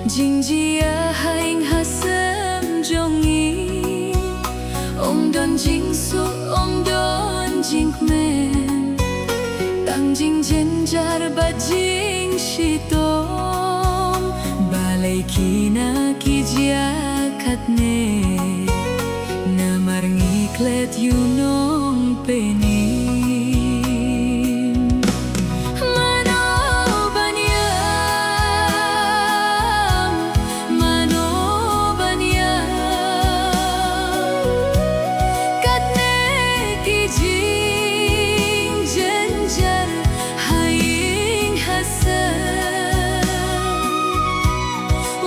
Jingiaseng haing hasem jongi Om don jingsu om don jingmen Tang jing jenjar ba jing shitom Balai kina kijia katne Namar ngiklet yunong penim Mano Ban Iam Mano Ban Iam Katne kijing jenjar haing hasem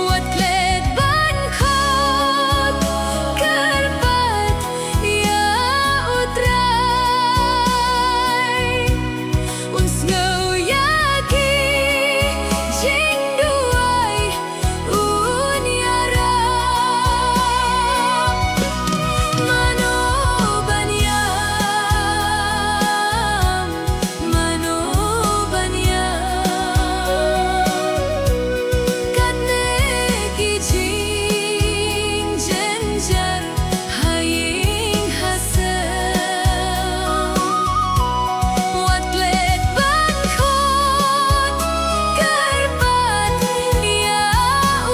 Wat klet ban khot karpat ya U Trai Uns ngau yaki jingduai unyarap Mano Ban Iam Mano Ban Iam Katne kijing jenjar haing hasem Wat klet ban khot karpat ya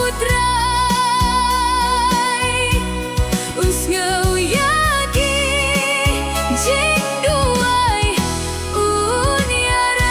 U Trai Uns ngau yaki jingduai unyarap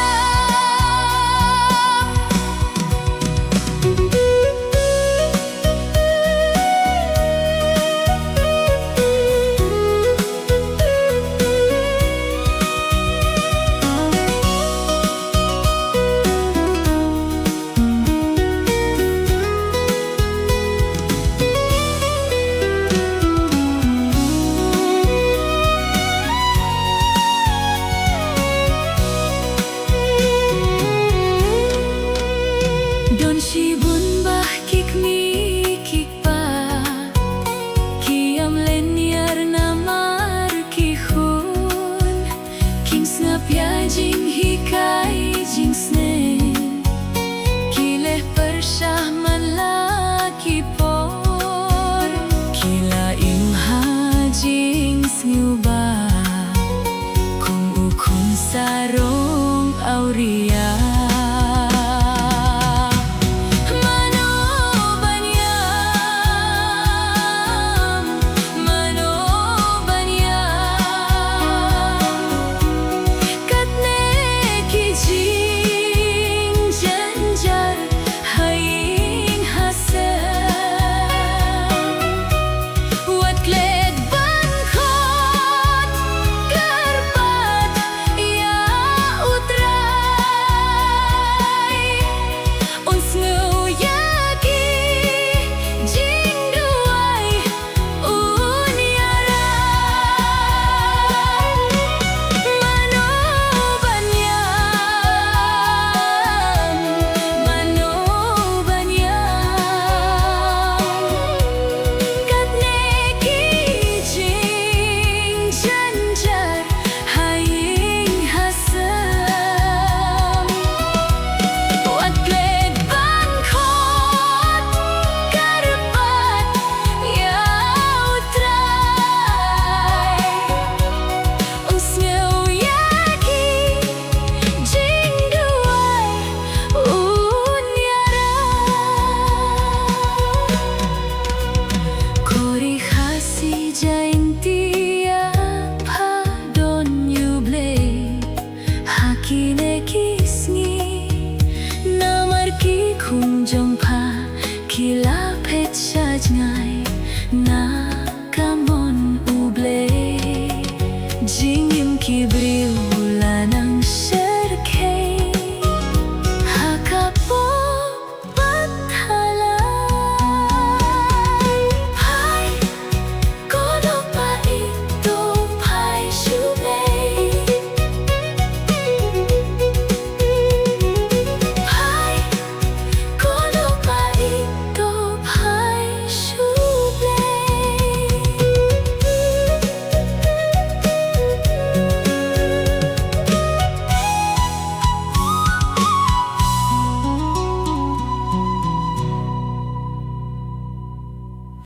Don shibun bah kikmi kikpa Kiam lenyar namar kihun Kingsngap ya jing hikai jingsne Kileh persyah manla kipor Kila imha jingsnguba Kung ukun sarong auria Mano Ban Iam Mano Ban Iam Katne kijing jenjar haing hasem Wat klet ban khot karpat ya U Trai Uns ngau yaki jingduai unyarap Mano Ban Iam Mano Ban Iam Katne kijing jenjar haing hasem Wat klet ban khot karpat ya U Trai Uns ngau yaki jingduai unyarap Kori khasi jaintia padon yu Blei Hakine kisngi Namar ki khung jong pa Kila pet shaj ngai Na